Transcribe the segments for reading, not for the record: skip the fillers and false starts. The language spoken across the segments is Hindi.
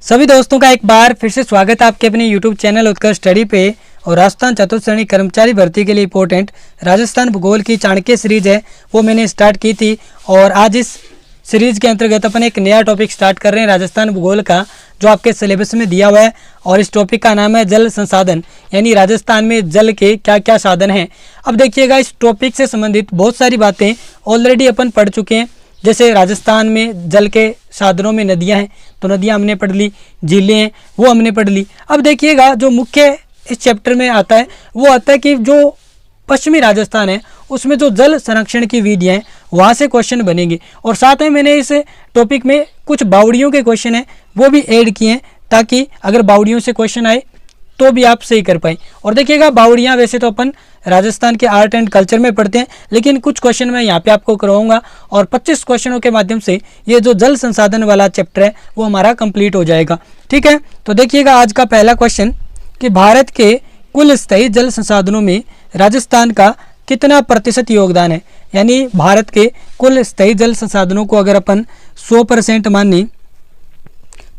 सभी दोस्तों का एक बार फिर से स्वागत है आपके अपने YouTube चैनल उत्कर्ष स्टडी पे। और राजस्थान चतुर्थ श्रेणी कर्मचारी भर्ती के लिए इंपॉर्टेंट राजस्थान भूगोल की चाणक्य सीरीज है वो मैंने स्टार्ट की थी। और आज इस सीरीज के अंतर्गत अपन एक नया टॉपिक स्टार्ट कर रहे हैं राजस्थान भूगोल का, जो आपके सिलेबस में दिया हुआ है। और इस टॉपिक का नाम है जल संसाधन, यानी राजस्थान में जल के क्या क्या साधन हैं। अब देखिएगा, इस टॉपिक से संबंधित बहुत सारी बातें ऑलरेडी अपन पढ़ चुके हैं। जैसे राजस्थान में जल के साधनों में नदियां हैं, तो नदियां हमने पढ़ ली, झीलें हैं वो हमने पढ़ ली। अब देखिएगा, जो मुख्य इस चैप्टर में आता है वो आता है कि जो पश्चिमी राजस्थान है उसमें जो जल संरक्षण की विधियां हैं वहाँ से क्वेश्चन बनेंगे। और साथ में मैंने इस टॉपिक में कुछ बावड़ियों के क्वेश्चन हैं वो भी ऐड किए हैं, ताकि अगर बावड़ियों से क्वेश्चन आए तो भी आप सही कर पाए। और देखिएगा, बावड़ियाँ वैसे तो अपन राजस्थान के आर्ट एंड कल्चर में पढ़ते हैं, लेकिन कुछ क्वेश्चन मैं यहाँ पे आपको करवाऊंगा और 25 क्वेश्चनों के माध्यम से ये जो जल संसाधन वाला चैप्टर है वो हमारा कंप्लीट हो जाएगा। ठीक है, तो देखिएगा आज का पहला क्वेश्चन कि भारत के कुल स्थायी जल संसाधनों में राजस्थान का कितना प्रतिशत योगदान है। यानी भारत के कुल स्थायी जल संसाधनों को अगर अपन 100% माने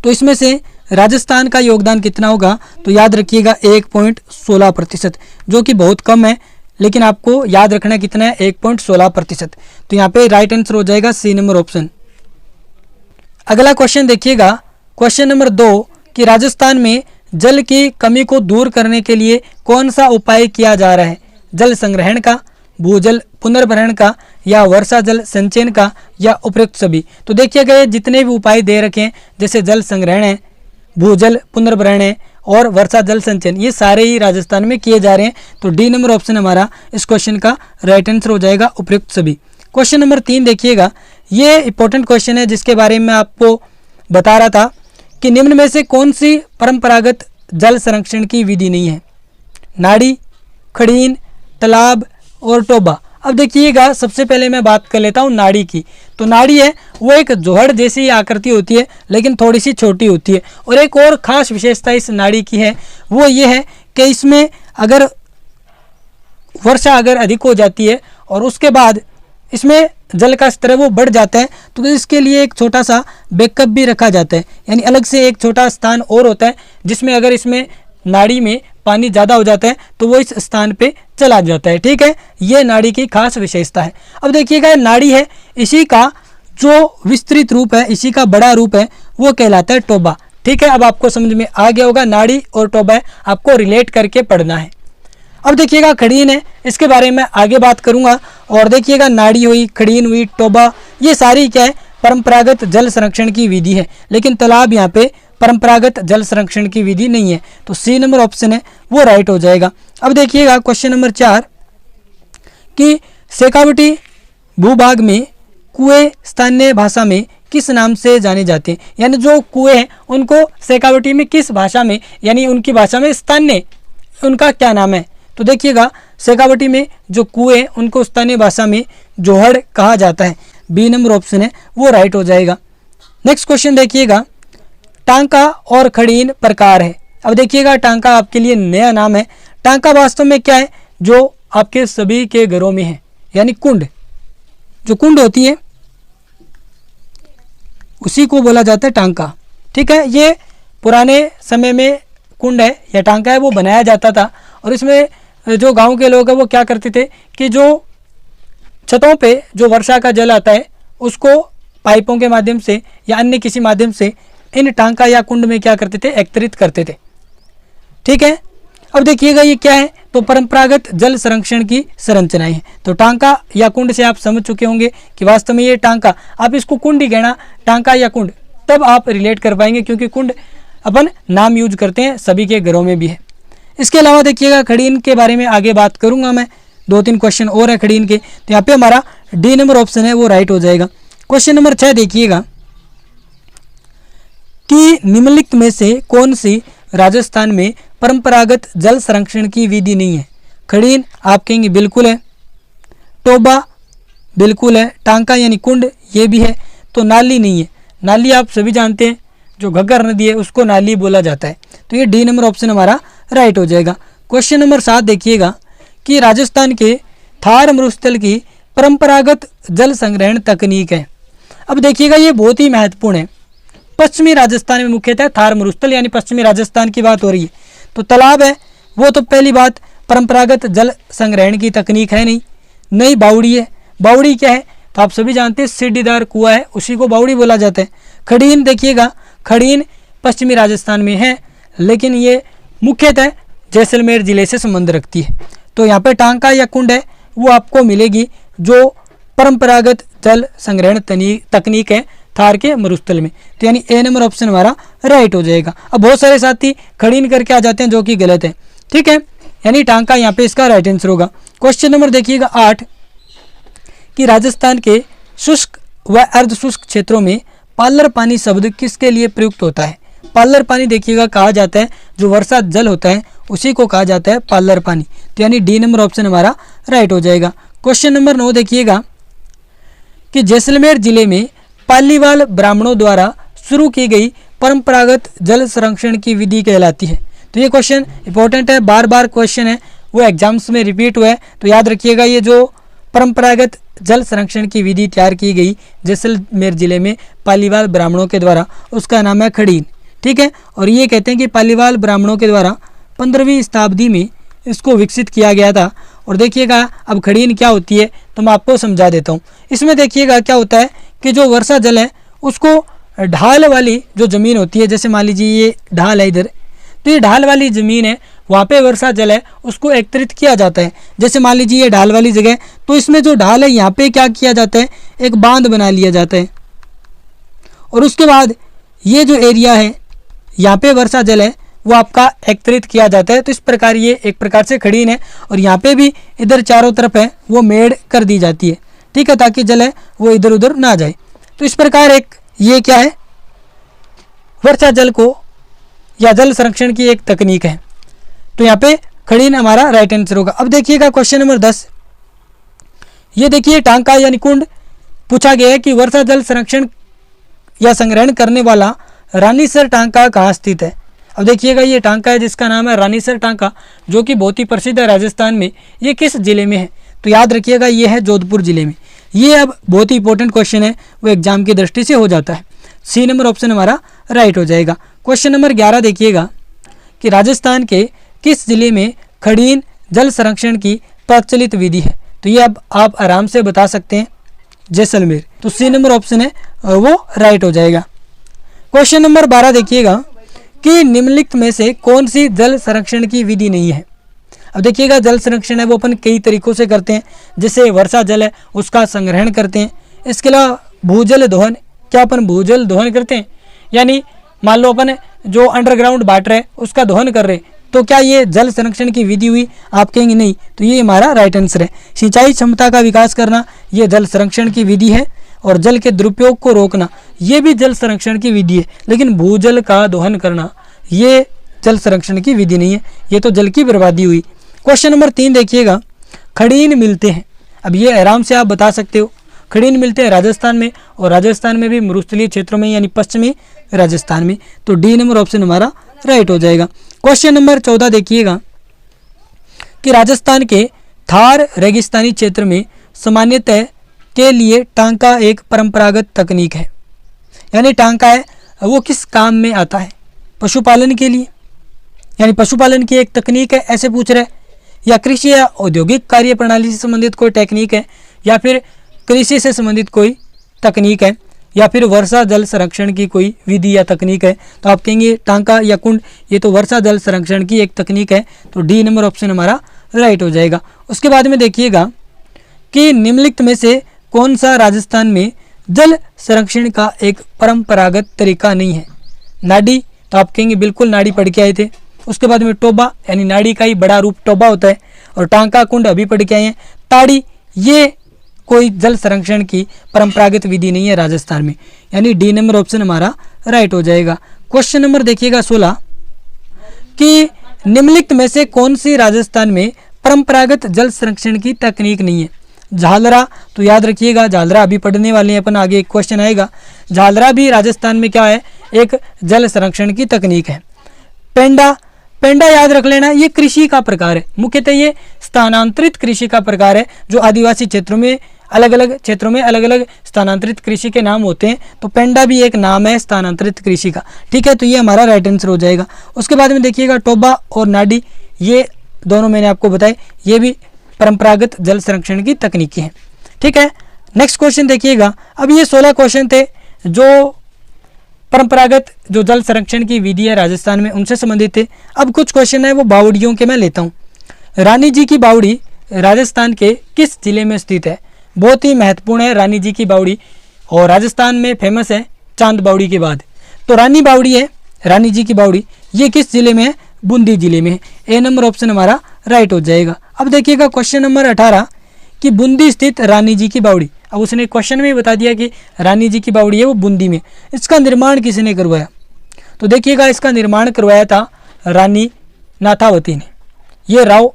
तो इसमें से राजस्थान का योगदान कितना होगा, तो याद रखिएगा 1.16%, जो कि बहुत कम है, लेकिन आपको याद रखना कितना है, 1.16%। तो यहाँ पे राइट आंसर हो जाएगा सी नंबर ऑप्शन। अगला क्वेश्चन देखिएगा, क्वेश्चन नंबर 2 कि राजस्थान में जल की कमी को दूर करने के लिए कौन सा उपाय किया जा रहा है। जल संग्रहण का, भूजल पुनर्भरण का, या वर्षा जल संचयन का, या उपयुक्त सभी। तो देखिएगा, ये जितने भी उपाय दे रखे हैं, जैसे जल संग्रहण है, भूजल पुनर्भरण है और वर्षा जल संचयन, ये सारे ही राजस्थान में किए जा रहे हैं। तो डी नंबर ऑप्शन हमारा इस क्वेश्चन का राइट आंसर हो जाएगा, उपयुक्त सभी। क्वेश्चन नंबर 3 देखिएगा, ये इंपॉर्टेंट क्वेश्चन है जिसके बारे में आपको बता रहा था कि निम्न में से कौन सी परंपरागत जल संरक्षण की विधि नहीं है। नाड़ी, खड़ीन, तालाब और टोबा। अब देखिएगा, सबसे पहले मैं बात कर लेता हूँ नाड़ी की। तो नाड़ी है वो एक जोहड़ जैसी आकृति होती है, लेकिन थोड़ी सी छोटी होती है। और एक और ख़ास विशेषता इस नाड़ी की है वो ये है कि इसमें अगर वर्षा अगर अधिक हो जाती है और उसके बाद इसमें जल का स्तर वो बढ़ जाता है, तो इसके लिए एक छोटा सा बैकअप भी रखा जाता है। यानी अलग से एक छोटा स्थान और होता है जिसमें अगर इसमें नाड़ी में पानी ज़्यादा हो जाता है तो वो इस स्थान पे चला जाता है। ठीक है, ये नाड़ी की खास विशेषता है। अब देखिएगा, नाड़ी है, इसी का जो विस्तृत रूप है, इसी का बड़ा रूप है, वो कहलाता है टोबा। ठीक है, अब आपको समझ में आ गया होगा, नाड़ी और टोबा है, आपको रिलेट करके पढ़ना है। अब देखिएगा, खड़ीन है, इसके बारे में आगे बात करूंगा। और देखिएगा, नाड़ी हुई, खड़ीन हुई, टोबा, ये सारी क्या है, परंपरागत जल संरक्षण की विधि है। लेकिन तालाब यहाँ पे परंपरागत जल संरक्षण की विधि नहीं है। तो सी नंबर ऑप्शन है वो राइट हो जाएगा। अब देखिएगा, क्वेश्चन नंबर 4 कि शेखावटी भूभाग में कुएं स्थानीय भाषा में किस नाम से जाने जाते हैं। यानी जो कुएं हैं उनको शेखावटी में किस भाषा में, यानी उनकी भाषा में स्थानीय, उनका क्या नाम है। तो देखिएगा, शेखावटी में जो कुएं हैं उनको स्थानीय भाषा में जोहड़ कहा जाता है। बी नंबर ऑप्शन है वो राइट हो जाएगा। नेक्स्ट क्वेश्चन देखिएगा, टांका और खड़ीन प्रकार है। अब देखिएगा, टांका आपके लिए नया नाम है। टांका वास्तव में क्या है, जो आपके सभी के घरों में है, यानी कुंड, जो कुंड होती है उसी को बोला जाता है टांका। ठीक है, ये पुराने समय में कुंड है या टांका है वो बनाया जाता था। और इसमें जो गांव के लोग हैं वो क्या करते थे कि जो छतों पे जो वर्षा का जल आता है उसको पाइपों के माध्यम से या अन्य किसी माध्यम से इन टांका या कुंड में क्या करते थे, एकत्रित करते थे। ठीक है, अब देखिएगा, ये क्या है, तो परंपरागत जल संरक्षण की संरचनाएं हैं। तो टांका या कुंड से आप समझ चुके होंगे कि वास्तव में ये टांका, आप इसको कुंड ही कहना, टांका या कुंड, तब आप रिलेट कर पाएंगे, क्योंकि कुंड अपन नाम यूज करते हैं, सभी के घरों में भी है। इसके अलावा देखिएगा, खड़ीन के बारे में आगे बात करूंगा मैं, 2-3 क्वेश्चन और है खड़ीन के। तो यहाँ पे हमारा डी नंबर ऑप्शन है वो राइट हो जाएगा। क्वेश्चन नंबर 6 देखिएगा कि निम्नलिखित में से कौन सी राजस्थान में परंपरागत जल संरक्षण की विधि नहीं है। खड़ीन आप कहेंगे बिल्कुल है, टोबा बिल्कुल है, टांका यानी कुंड ये भी है। तो नाली नहीं है। नाली आप सभी जानते हैं, जो घग्गर नदी है उसको नाली बोला जाता है। तो ये डी नंबर ऑप्शन हमारा राइट हो जाएगा। क्वेश्चन नंबर 7 देखिएगा कि राजस्थान के थार मरुस्थल की परंपरागत जल संग्रहण तकनीक है। अब देखिएगा, ये बहुत ही महत्वपूर्ण है। पश्चिमी राजस्थान में मुख्यतः थार मरुस्थल यानी पश्चिमी राजस्थान की बात हो रही है। तो तालाब है वो तो पहली बात परंपरागत जल संग्रहण की तकनीक है नहीं बावड़ी है। बावड़ी क्या है तो आप सभी जानते हैं सीढ़ीदार कुआं है, उसी को बावड़ी बोला जाता है। खड़ीन देखिएगा, खड़ीन पश्चिमी राजस्थान में है लेकिन ये मुख्यतः जैसलमेर जिले से संबंध रखती है। तो यहाँ पे टांका या कुंड है वो आपको मिलेगी जो परंपरागत जल संग्रहण तकनीक है थार के मरुस्थल में। तो यानी ए नंबर ऑप्शन हमारा राइट हो जाएगा। अब बहुत सारे साथी खड़ीन करके आ जाते हैं जो कि गलत है, ठीक है, यानी टांका यहाँ पे इसका राइट आंसर होगा। क्वेश्चन नंबर देखिएगा 8 कि राजस्थान के शुष्क व अर्ध शुष्क क्षेत्रों में पालर पानी शब्द किसके लिए प्रयुक्त होता है। पालर पानी देखिएगा कहा जाता है जो वर्षा जल होता है उसी को कहा जाता है पालर पानी। तो यानी डी नंबर ऑप्शन हमारा राइट हो जाएगा। क्वेश्चन नंबर 9 देखिएगा कि जैसलमेर जिले में पालीवाल ब्राह्मणों द्वारा शुरू की गई परंपरागत जल संरक्षण की विधि कहलाती है। तो ये क्वेश्चन इंपॉर्टेंट है, बार बार क्वेश्चन है वो एग्जाम्स में रिपीट हुआ है। तो याद रखिएगा ये जो परंपरागत जल संरक्षण की विधि तैयार की गई जैसलमेर जिले में पालीवाल ब्राह्मणों के द्वारा उसका नाम है खड़ीन, ठीक है। और ये कहते हैं कि पालीवाल ब्राह्मणों के द्वारा 15वीं शताब्दी में इसको विकसित किया गया था। और देखिएगा अब खड़ीन क्या होती है तो मैं आपको समझा देता हूँ। इसमें देखिएगा क्या होता है कि जो वर्षा जल है उसको ढाल वाली जो ज़मीन होती है, जैसे मान लीजिए ये ढाल है इधर, तो ये ढाल वाली ज़मीन है वहाँ पे वर्षा जल है उसको एकत्रित किया जाता है। जैसे मान लीजिए ये ढाल वाली जगह, तो इसमें जो ढाल है यहाँ पे क्या किया जाता है एक बांध बना लिया जाता है और उसके बाद ये जो एरिया है यहाँ पे वर्षा जल है वो आपका एकत्रित किया जाता है। तो इस प्रकार ये एक प्रकार से खड़ीन है और यहाँ पे भी इधर चारों तरफ है वो मेड़ कर दी जाती है, ठीक है, ताकि जल है वो इधर उधर ना जाए। तो इस प्रकार एक ये क्या है वर्षा जल को या जल संरक्षण की एक तकनीक है। तो यहाँ पे खड़ीन हमारा राइट आंसर होगा। अब देखिएगा क्वेश्चन नंबर 10, ये देखिए टांका यानी कुंड पूछा गया है कि वर्षा जल संरक्षण या संग्रहण करने वाला रानीसर टांका कहाँ स्थित है। अब देखिएगा ये टांका है जिसका नाम है रानीसर टांका जो कि बहुत ही प्रसिद्ध है राजस्थान में। ये किस जिले में है तो याद रखिएगा ये है जोधपुर जिले में। ये अब बहुत ही इंपॉर्टेंट क्वेश्चन है वो एग्जाम की दृष्टि से हो जाता है। सी नंबर ऑप्शन हमारा राइट हो जाएगा। क्वेश्चन नंबर 11 देखिएगा कि राजस्थान के किस जिले में खड़ीन जल संरक्षण की प्रचलित विधि है। तो ये अब आप आराम से बता सकते हैं जैसलमेर। तो सी नंबर ऑप्शन है वो राइट हो जाएगा। क्वेश्चन नंबर 12 देखिएगा कि निम्नलिखित में से कौन सी जल संरक्षण की विधि नहीं है। अब देखिएगा जल संरक्षण है वो अपन कई तरीकों से करते हैं, जैसे वर्षा जल है उसका संग्रहण करते हैं। इसके अलावा भूजल दोहन, क्या अपन भूजल दोहन करते हैं, यानी मान लो अपन जो अंडरग्राउंड वाटर है उसका दोहन कर रहे हैं, तो क्या ये जल संरक्षण की विधि हुई, आप कहेंगे नहीं। तो ये हमारा राइट आंसर है। सिंचाई क्षमता का विकास करना ये जल संरक्षण की विधि है और जल के दुरुपयोग को रोकना ये भी जल संरक्षण की विधि है। लेकिन भूजल का दोहन करना ये जल संरक्षण की विधि नहीं है, ये तो जल की बर्बादी हुई। क्वेश्चन नंबर 3 देखिएगा, खड़ीन मिलते हैं। अब ये आराम से आप बता सकते हो, खड़ीन मिलते हैं राजस्थान में और राजस्थान में भी मरुस्थलीय क्षेत्रों में यानी पश्चिमी राजस्थान में। तो डी नंबर ऑप्शन हमारा राइट हो जाएगा। क्वेश्चन नंबर 14 देखिएगा कि राजस्थान के थार रेगिस्तानी क्षेत्र में सामान्यतः के लिए टांका एक परंपरागत तकनीक है। यानी टांका है वो किस काम में आता है, पशुपालन के लिए, यानी पशुपालन की एक तकनीक है ऐसे पूछ रहे, या कृषि या औद्योगिक कार्य प्रणाली से संबंधित कोई टेक्निक है, या फिर कृषि से संबंधित कोई तकनीक है, या फिर वर्षा जल संरक्षण की कोई विधि या तकनीक है। तो आप कहेंगे टांका या कुंड ये तो वर्षा जल संरक्षण की एक तकनीक है। तो डी नंबर ऑप्शन हमारा राइट हो जाएगा। उसके बाद में देखिएगा कि निम्नलिखित में से कौन सा राजस्थान में जल संरक्षण का एक परंपरागत तरीका नहीं है। नाडी, तो आप कहेंगे बिल्कुल नाडी पढ़ के आए थे। उसके बाद में टोबा यानी नाडी का ही बड़ा रूप टोबा होता है, और टांका कुंड अभी पढ़ के आए हैं। ताड़ी ये कोई जल संरक्षण की परंपरागत विधि नहीं है राजस्थान में, यानी डी नंबर ऑप्शन हमारा राइट हो जाएगा। क्वेश्चन नंबर देखिएगा 16 कि निम्नलिखित में से कौन सी राजस्थान में परंपरागत जल संरक्षण की तकनीक नहीं है। झालरा, तो याद रखिएगा झालरा अभी पढ़ने वाले हैं अपन, आगे एक क्वेश्चन आएगा। झालरा भी राजस्थान में क्या है एक जल संरक्षण की तकनीक है। पेंडा, पेंडा याद रख लेना ये कृषि का प्रकार है, मुख्यतः ये स्थानांतरित कृषि का प्रकार है जो आदिवासी क्षेत्रों में अलग अलग क्षेत्रों में अलग अलग स्थानांतरित कृषि के नाम होते हैं, तो पेंडा भी एक नाम है स्थानांतरित कृषि का। ठीक है, तो ये हमारा राइट आंसर हो जाएगा। उसके बाद में देखिएगा टोबा और नाडी, ये दोनों मैंने आपको बताए, ये भी परंपरागत जल संरक्षण की तकनीकी हैं। ठीक है, नेक्स्ट क्वेश्चन देखिएगा। अब ये 16 क्वेश्चन थे जो परंपरागत जो जल संरक्षण की विधि है राजस्थान में उनसे संबंधित थे। अब कुछ क्वेश्चन है वो बावड़ियों के मैं लेता हूँ। रानी जी की बावड़ी राजस्थान के किस जिले में स्थित है? बहुत ही महत्वपूर्ण है रानी जी की बावड़ी, और राजस्थान में फेमस है चांद बावड़ी के बाद। तो रानी बावड़ी है, रानी जी की बावड़ी, ये किस जिले में है? बूंदी जिले में है। ए नंबर ऑप्शन हमारा राइट हो जाएगा। अब देखिएगा क्वेश्चन नंबर 18 कि बूंदी स्थित रानी जी की बावड़ी। अब उसने क्वेश्चन में ही बता दिया कि रानी जी की बावड़ी है वो बूंदी में। इसका निर्माण किसने करवाया? तो देखिएगा इसका निर्माण करवाया था रानी नाथावती ने। ये राव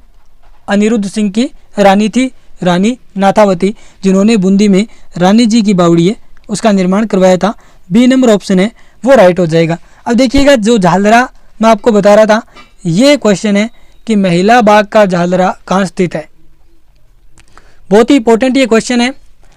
अनिरुद्ध सिंह की रानी थी, रानी नाथावती, जिन्होंने बूंदी में रानी जी की बावड़ी है उसका निर्माण करवाया था। बी नंबर ऑप्शन है वो राइट हो जाएगा। अब देखिएगा जो झालरा मैं आपको बता रहा था, ये क्वेश्चन है कि महिला बाग का झालरा कहाँ स्थित है। बहुत ही इंपॉर्टेंट ये क्वेश्चन है।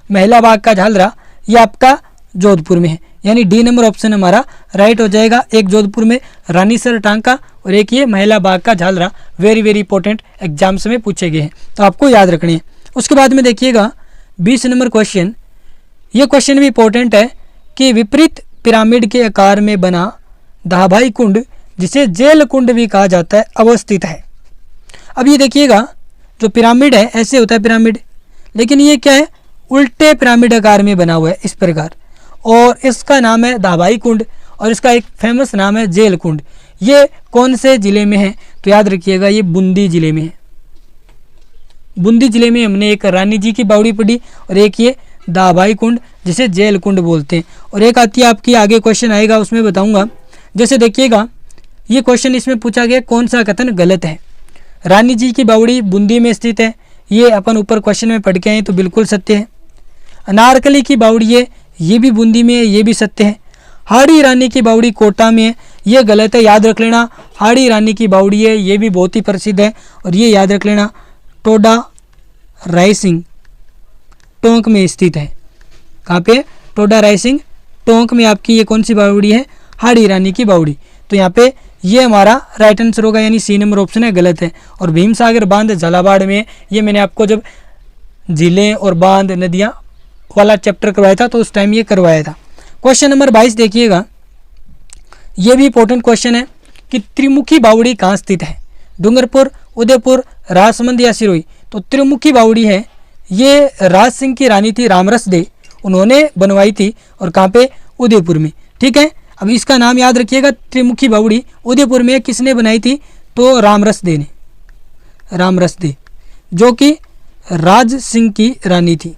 महिला बाग का झालरा ये आपका जोधपुर में है, यानी डी नंबर ऑप्शन हमारा राइट हो जाएगा। एक जोधपुर में रानीसर टांका और एक ये महिला बाग का Jhalra, very very important, exams में पूछे गए हैं तो आपको याद रखनी है। उसके बाद में देखिएगा 20 नंबर क्वेश्चन, ये क्वेश्चन भी इंपॉर्टेंट है कि विपरीत पिरामिड के आकार में बना दाभाई कुंड, जिसे जेल कुंड भी कहा जाता है, अवस्थित है। अब ये देखिएगा जो पिरामिड है ऐसे होता है पिरामिड, लेकिन ये क्या है? उल्टे पिरामिड आकार में बना हुआ है इस प्रकार, और इसका नाम है दाभाई कुंड और इसका एक फेमस नाम है जेल कुंड। ये कौन से जिले में है? तो याद रखिएगा ये बूंदी जिले में है। बूंदी जिले में हमने एक रानी जी की बावड़ी पढ़ी और एक ये दाभाई कुंड जिसे जेल कुंड बोलते हैं, और एक आती है आपकी आगे क्वेश्चन आएगा उसमें बताऊंगा। जैसे देखिएगा ये क्वेश्चन इसमें पूछा गया कौन सा कथन गलत है? रानी जी की बावड़ी बूंदी में स्थित है, ये अपन ऊपर क्वेश्चन में पढ़ के आए तो बिल्कुल सत्य है। अनारकली की बावड़ी है, ये भी बूंदी में है, ये भी सत्य है। हाड़ी रानी की बावड़ी कोटा में है, ये गलत है, याद रख लेना। हाड़ी रानी की बावड़ी है, ये भी बहुत ही प्रसिद्ध है और ये याद रख लेना टोडा रायसिंह टोंक में स्थित है। कहाँ पे? टोडा रायसिंह टोंक में आपकी ये कौन सी बावड़ी है? हाड़ी रानी की बावड़ी। तो यहाँ पे ये हमारा राइट आंसर होगा, यानी सी नंबर ऑप्शन है गलत है। और भीमसागर बांध झालावाड़ में, ये मैंने आपको जब झीलें और बांध नदियाँ वाला चैप्टर करवाया था तो उस टाइम ये करवाया था। क्वेश्चन नंबर 22 देखिएगा, ये भी इंपॉर्टेंट क्वेश्चन है कि त्रिमुखी बावड़ी कहाँ स्थित है? डूंगरपुर, उदयपुर, राजसमंद या सिरोही? तो त्रिमुखी बावड़ी है ये राज सिंह की रानी थी रामरस दे, उन्होंने बनवाई थी, और कहाँ पे? उदयपुर में। ठीक है, अब इसका नाम याद रखिएगा, त्रिमुखी बावड़ी उदयपुर में किसने बनाई थी? तो रामरस दे ने, रामरस दे जो कि राज सिंह की रानी थी,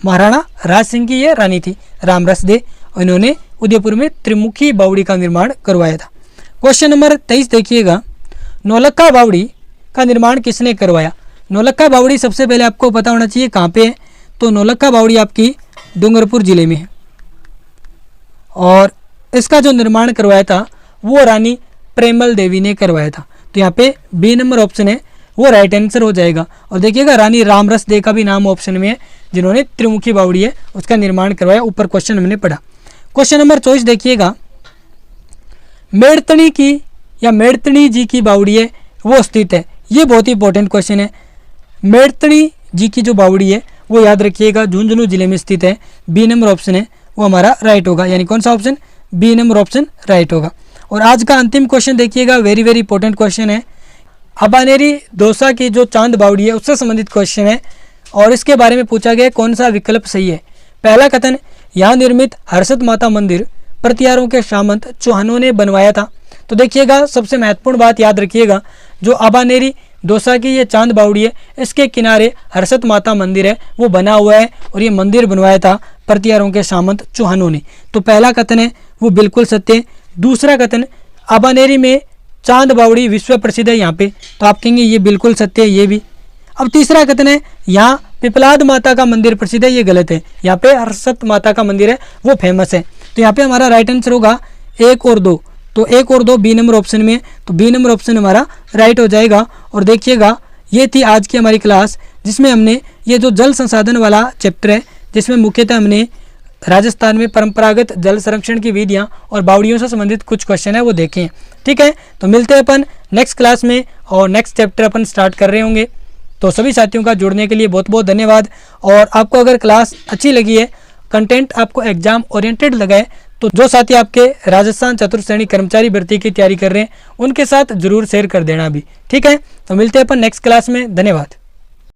महाराणा राज सिंह की ये रानी थी रामरस दे, और इन्होंने उदयपुर में त्रिमुखी बावड़ी का निर्माण करवाया था। क्वेश्चन नंबर 23 देखिएगा, नौलक्खा बावड़ी का निर्माण किसने करवाया? नौलक्खा बावड़ी सबसे पहले आपको पता होना चाहिए कहाँ पे है। तो नौलक्खा बावड़ी आपकी डूंगरपुर जिले में है, और इसका जो निर्माण करवाया था वो रानी प्रेमल देवी ने करवाया था। तो यहाँ पे बी नंबर ऑप्शन है वो राइट आंसर हो जाएगा। और देखिएगा रानी रामरस दे का भी नाम ऑप्शन में है, जिन्होंने त्रिमुखी बावड़ी है उसका निर्माण करवाया, ऊपर क्वेश्चन हमने पढ़ा। क्वेश्चन नंबर 24 देखिएगा, मेड़तनी की या मेड़तनी जी की बावड़ी है वो स्थित है। ये बहुत ही इंपॉर्टेंट क्वेश्चन है। मेड़तनी जी की जो बावड़ी है वो याद रखिएगा झुंझुनू जिले में स्थित है। बी नंबर ऑप्शन है वो हमारा राइट होगा, यानी कौन सा option? B number option right होगा। और आज का अंतिम क्वेश्चन देखिएगा, वेरी वेरी इंपॉर्टेंट क्वेश्चन है। अबानेरी दौसा की जो चांद बावड़ी है उससे संबंधित क्वेश्चन है, और इसके बारे में पूछा गया कौन सा विकल्प सही है। पहला कथन, यहाँ निर्मित हर्षद माता मंदिर प्रतिहारों के सामंत चौहानों ने बनवाया था। तो देखिएगा सबसे महत्वपूर्ण बात याद रखिएगा, जो अबानेरी दौसा की ये चांद बावड़ी है इसके किनारे हर्षद माता मंदिर है वो बना हुआ है, और ये मंदिर बनवाया था प्रतिहारों के सामंत चौहानों ने। तो पहला कथन है वो बिल्कुल सत्य है। दूसरा कथन, अबानेरी में चांद बावड़ी विश्व प्रसिद्ध है यहाँ पे, तो आप कहेंगे ये बिल्कुल सत्य है, ये भी। अब तीसरा कथन है यहाँ पिपलाद माता का मंदिर प्रसिद्ध है, ये गलत है। यहाँ पे हर्षद माता का मंदिर है वो फेमस है। तो यहाँ पे हमारा राइट आंसर होगा 1 और 2। तो 1 और 2 बी नंबर ऑप्शन में, तो बी नंबर ऑप्शन हमारा राइट हो जाएगा। और देखिएगा ये थी आज की हमारी क्लास, जिसमें हमने ये जो जल संसाधन वाला चैप्टर है, जिसमें मुख्यतः हमने राजस्थान में परंपरागत जल संरक्षण की विधियां और बावड़ियों से संबंधित कुछ क्वेश्चन है वो देखे हैं। ठीक है, तो मिलते हैं अपन नेक्स्ट क्लास में और नेक्स्ट चैप्टर अपन स्टार्ट कर रहे होंगे। तो सभी साथियों का जुड़ने के लिए बहुत बहुत धन्यवाद। और आपको अगर क्लास अच्छी लगी है, कंटेंट आपको एग्जाम ओरिएंटेड लगा है, तो जो साथी आपके राजस्थान चतुर्थ श्रेणी कर्मचारी भर्ती की तैयारी कर रहे हैं उनके साथ जरूर शेयर कर देना भी। ठीक है, तो मिलते हैं अपन नेक्स्ट क्लास में। धन्यवाद।